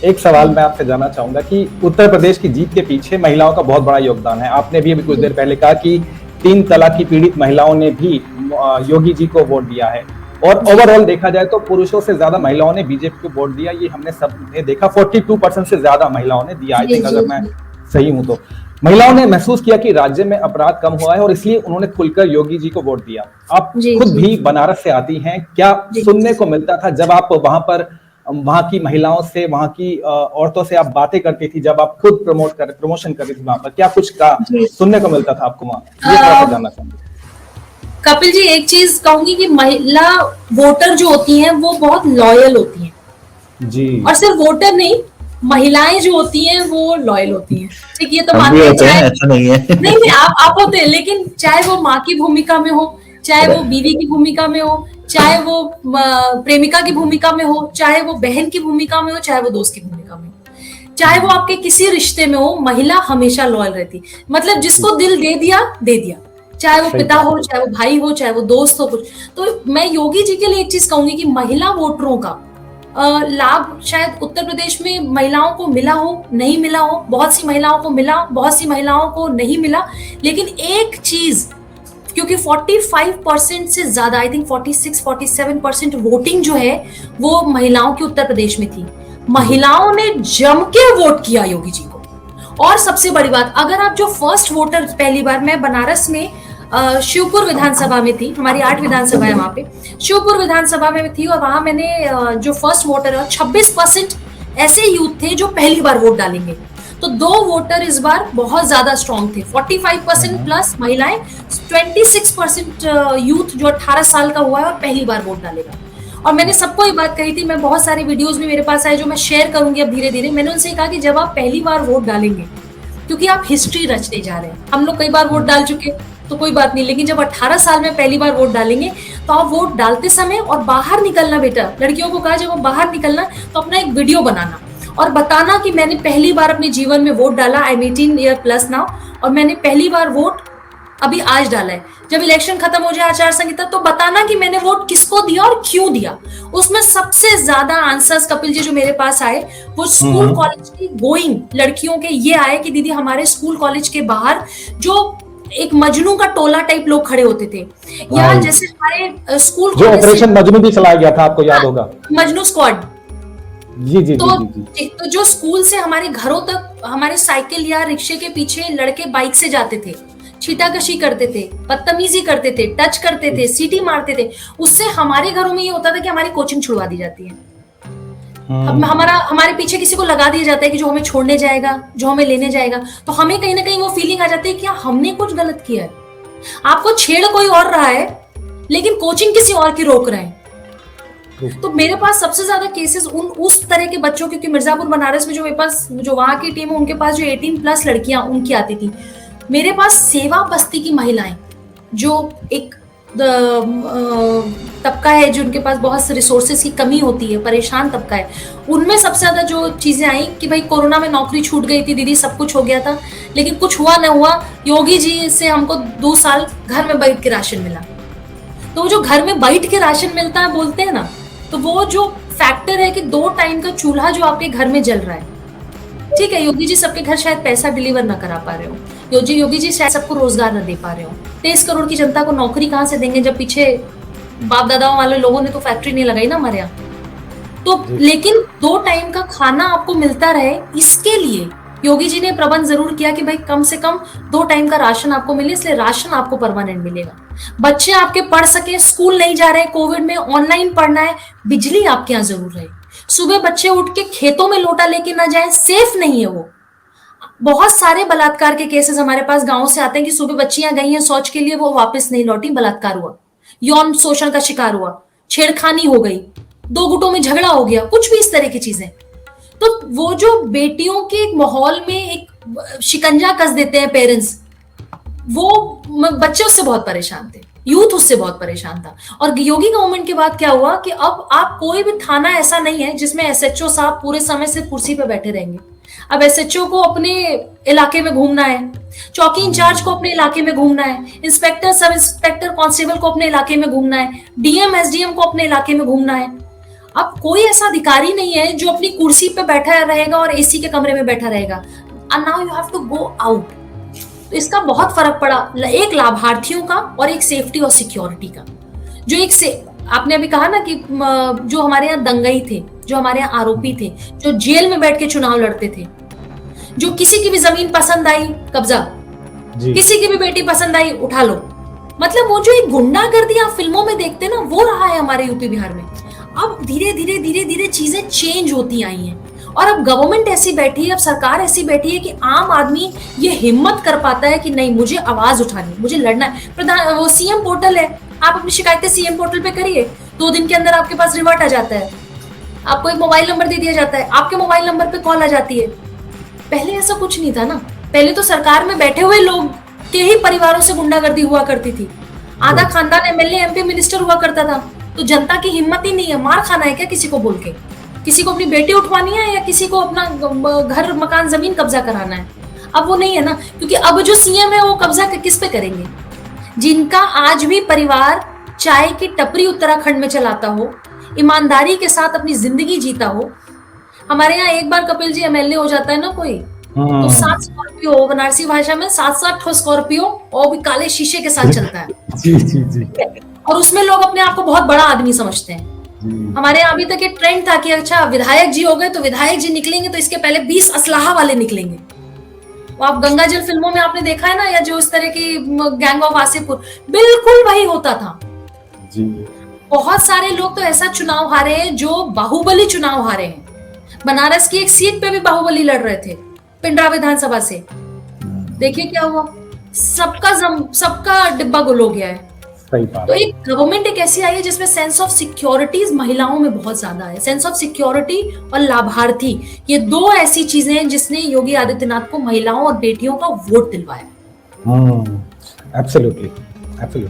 एक सवाल मैं आपसे जानना चाहूंगा कि उत्तर प्रदेश की जीत के पीछे महिलाओं का बहुत बड़ा योगदान है। आपने भी अभी कुछ देर पहले कहा कि 3 तलाक की पीड़ित महिलाओं ने भी योगी जी को वोट दिया है, और जी ओवरऑल देखा जाए तो पुरुषों से ज्यादा महिलाओं ने बीजेपी को वोट दिया। ये हमने सबने देखा, 42% से ज्यादा महिलाओं ने दिया। आई जी थिंक, जी अगर मैं जी सही हूं तो महिलाओं ने महसूस किया कि राज्य में अपराध कम हुआ है, और इसलिए उन्होंने खुलकर योगी जी को वोट दिया। आप जी खुद जी भी बनारस से आती हैं, क्या जी सुनने को मिलता था जब आप वहां पर, वहां की महिलाओं से, वहां की औरतों से आप बातें करती थी, जब आप खुद प्रमोशन कर रही थी वहां पर, क्या कुछ का जी सुनने को मिलता था आपको वहां? ये थोड़ा सा अ, जानना चाहूंगी। कपिल जी, एक चीज कहूंगी कि महिला वोटर जो होती हैं वो बहुत लॉयल होती हैं। जी। और सिर्फ वोटर नहीं, महिलाएं जो होती हैं वो लॉयल होती हैं। ठीक, ये तो हम भी मानते हैं। होते चाहे हैं, ऐसा नहीं है। नहीं नहीं, आप होते हैं, लेकिन चाहे वो माँ की भूमिका में हो, चाहे वो Correct. बीवी की भूमिका में हो, चाहे वो प्रेमिका की भूमिका में हो, चाहे वो बहन की भूमिका में हो, चाहे वो दोस्त की भूमिका में हो, चाहे वो आपके किसी रिश्ते में हो, महिला हमेशा लॉयल रहती। मतलब जिसको दिल दे दिया दे दिया, चाहे वो सही पिता बात हो, है। चाहे वो भाई हो, चाहे वो दोस्त हो कुछ। तो मैं योगी जी के लिए एक चीज कहूंगी कि महिला वोटरों का लाभ शायद उत्तर प्रदेश में महिलाओं को मिला हो, नहीं मिला हो, बहुत सी महिलाओं को मिला, बहुत सी महिलाओं को नहीं मिला। लेकिन एक चीज, क्योंकि 45% से ज्यादा, आई थिंक 46-47% वोटिंग जो है वो महिलाओं की उत्तर प्रदेश में थी। महिलाओं ने जम के वोट किया योगी जी को। और सबसे बड़ी बात, अगर आप जो फर्स्ट वोटर, पहली बार मैं बनारस में शिवपुर विधानसभा में थी, हमारी 8 विधानसभा है वहां पे, शिवपुर विधानसभा में थी, और वहां मैंने जो फर्स्ट वोटर है, 26% ऐसे यूथ थे जो पहली बार वोट डालेंगे। तो 2 वोटर इस बार बहुत ज्यादा स्ट्रॉन्ग थे, 45% प्लस महिलाएं, 26% यूथ जो 18 साल का हुआ है और पहली बार वोट डालेगा। और मैंने सबको ये बात कही थी, मैं बहुत सारे वीडियोस भी मेरे पास आए जो मैं शेयर करूंगी अब धीरे धीरे। मैंने उनसे कहा कि जब आप पहली बार वोट डालेंगे, क्योंकि आप हिस्ट्री रचने जा रहे हैं, हम लोग कई बार वोट डाल चुके तो कोई बात नहीं, लेकिन जब 18 साल में पहली बार वोट डालेंगे तो आप वोट डालते समय और बाहर निकलना, बेटा लड़कियों को कहा जब बाहर निकलना तो अपना एक वीडियो बनाना और बताना कि मैंने पहली बार अपने जीवन में वोट डाला, I am 18 year plus now, और मैंने पहली बार वोट अभी आज डाला है। जब इलेक्शन खत्म हो जाए, आचार संहिता, तो बताना कि मैंने वोट किसको दिया और क्यों दिया। उसमें सबसे ज्यादा आंसर्स कपिल जी जो मेरे पास आए वो स्कूल कॉलेज की गोइंग लड़कियों के ये आए कि दीदी हमारे स्कूल कॉलेज के बाहर जो एक मजनू का टोला टाइप लोग खड़े होते थे, या जैसे हमारे स्कूल जो कॉलेज ऑपरेशन मजनू भी चलाया गया था, आपको याद होगा? मजनू स्क्वाड। जी जी तो जी जी जी। तो जो स्कूल से हमारे घरों तक हमारे साइकिल या रिक्शे के पीछे लड़के बाइक से जाते थे, छीटाकशी करते थे, बदतमीजी करते थे, टच करते थे, सीटी मारते थे, उससे हमारे घरों में ये होता था कि हमारी कोचिंग छुड़वा दी जाती है। हमारे पीछे किसी को लगा दिया जाता है कि जो हमें छोड़ने जाएगा, जो हमें लेने जाएगा, तो हमें कहीं ना कहीं वो फीलिंग आ जाती है कि हमने कुछ गलत किया है। आपको छेड़ कोई और रहा है लेकिन कोचिंग किसी और की रोक रहे हैं। तो मेरे पास सबसे ज्यादा केसेस उस तरह के बच्चों, क्योंकि मिर्जापुर बनारस में जो मेरे पास जो वहां की टीम है उनके पास जो 18 प्लस लड़कियां उनकी आती थी। मेरे पास सेवा बस्ती की महिलाएं, जो एक तबका है जो उनके पास बहुत से रिसोर्सेज की कमी होती है, परेशान तबका है, उनमें सबसे ज्यादा जो चीजें आई कि भाई कोरोना में नौकरी छूट गई थी दीदी, सब कुछ हो गया था लेकिन कुछ हुआ न हुआ, योगी जी से हमको 2 साल घर में बैठ के राशन मिला। तो जो घर में बैठ के राशन मिलता है बोलते हैं ना, तो वो जो फैक्टर है कि 2 टाइम का चूल्हा जो आपके घर में जल रहा है। ठीक है, योगी जी सबके घर शायद पैसा डिलीवर ना करा पा रहे हो, योगी जी शायद सबको रोजगार न दे पा रहे हो, 23 करोड़ की जनता को नौकरी कहां से देंगे जब पीछे बाप दादाओं वाले लोगों ने तो फैक्ट्री नहीं लगाई ना हमारे यहाँ। तो लेकिन 2 टाइम का खाना आपको मिलता रहे, इसके लिए योगी जी ने प्रबंध जरूर किया कि भाई कम से कम 2 टाइम का राशन आपको मिले, इसलिए राशन आपको परमानेंट मिलेगा। बच्चे आपके पढ़ सके, स्कूल नहीं जा रहे, कोविड में ऑनलाइन पढ़ना है, बिजली आपके यहाँ जरूर रहे, सुबह बच्चे उठ के खेतों में लोटा लेके ना जाए, सेफ नहीं है वो। बहुत सारे बलात्कार के केसेस हमारे पास गांव से आते हैं कि सुबह बच्चियां गई हैं शौच के लिए, वो वापस नहीं लौटी, बलात्कार हुआ, यौन शोषण का शिकार हुआ, छेड़खानी हो गई, 2 गुटों में झगड़ा हो गया, कुछ भी इस तरह की चीजें। तो वो जो बेटियों के एक माहौल में एक शिकंजा कस देते हैं पेरेंट्स, वो बच्चे उससे बहुत परेशान थे, यूथ उससे बहुत परेशान था। और योगी गवर्नमेंट के बाद क्या हुआ कि अब आप कोई भी थाना ऐसा नहीं है जिसमें एसएचओ साहब पूरे समय से कुर्सी पे बैठे रहेंगे। अब एसएचओ को अपने इलाके में घूमना है, चौकी इंचार्ज को अपने इलाके में घूमना है, इंस्पेक्टर, सब इंस्पेक्टर, कांस्टेबल को अपने इलाके में घूमना है, डीएम एसडीएम को अपने इलाके में घूमना है। अब कोई ऐसा अधिकारी नहीं है जो अपनी कुर्सी पे बैठा रहेगा और एसी के कमरे में बैठा रहेगा। And now you have to go out. तो इसका बहुत फर्क पड़ा, एक लाभार्थियों का और एक सेफ्टी और सिक्योरिटी का। जो एक से आपने अभी कहा ना कि जो हमारे यहाँ दंगई थे, जो हमारे यहाँ आरोपी थे, जो जेल में बैठ के चुनाव लड़ते थे, जो किसी की भी जमीन पसंद आई कब्जा, किसी की भी बेटी पसंद आई उठा लो, मतलब वो जो एक गुंडागर्दी आप फिल्मों में देखते हैं ना, वो रहा है हमारे यूपी बिहार में। अब धीरे धीरे धीरे धीरे चीजें चेंज होती आई हैं और अब गवर्नमेंट ऐसी बैठी है, अब सरकार ऐसी बैठी है कि आम आदमी ये हिम्मत कर पाता है कि नहीं, मुझे आवाज उठानी, मुझे लड़ना है। प्रधान वो सीएम पोर्टल है, आप अपनी शिकायतें सीएम पोर्टल पे करिए, 2 दिन के अंदर आपके पास रिवर्ट आ जाता है, आपको एक मोबाइल नंबर दे दिया जाता है, आपके मोबाइल नंबर पे कॉल आ जाती है। पहले ऐसा कुछ नहीं था ना, पहले तो सरकार में बैठे हुए लोग के ही परिवारों से गुंडागर्दी हुआ करती थी, आधा खानदान एमएलए एमपी मिनिस्टर हुआ करता था। तो जनता की हिम्मत ही नहीं है, मार खाना है क्या किसी को बोल के, किसी को अपनी बेटी उठवानी है या किसी को अपना घर मकान जमीन कब्जा कराना है। अब वो नहीं है ना, क्योंकि अब जो सीएम है वो कब्जा किस पे करेंगे? जिनका आज भी परिवार चाय की टपरी उत्तराखंड में चलाता हो, ईमानदारी के साथ अपनी जिंदगी जीता हो। हमारे यहाँ एक बार कपिल जी एमएलए हो जाता है ना कोई, तो 7 स्कॉर्पियो, बनारसी भाषा में 7-7 ठो स्कॉर्पियो, और भी काले शीशे के साथ चलता है। जी जी जी। और उसमें लोग अपने आप को बहुत बड़ा आदमी समझते हैं। हमारे यहाँ अभी तक ये ट्रेंड था कि अच्छा विधायक जी हो गए तो विधायक जी निकलेंगे तो इसके पहले 20 असलाहा वाले निकलेंगे। वो आप गंगाजल फिल्मों में आपने देखा है ना, या जो इस तरह की गैंग ऑफ वासेपुर, बिल्कुल वही होता था जी। बहुत सारे लोग तो ऐसा चुनाव हारे हैं जो बाहुबली चुनाव हारे हैं। बनारस की एक सीट पे भी बाहुबली लड़ रहे थे पिंडरा विधानसभा से, देखिए क्या हुआ, सबका डिब्बा गुल हो गया है। सही बात। तो एक गवर्नमेंट एक ऐसी आई है जिसमें सेंस ऑफ सिक्योरिटीज महिलाओं में बहुत ज्यादा है। सेंस ऑफ सिक्योरिटी और लाभार्थी, ये 2 ऐसी चीजें हैं जिसने योगी आदित्यनाथ को महिलाओं और बेटियों का वोट दिलवाया। Absolutely, absolutely.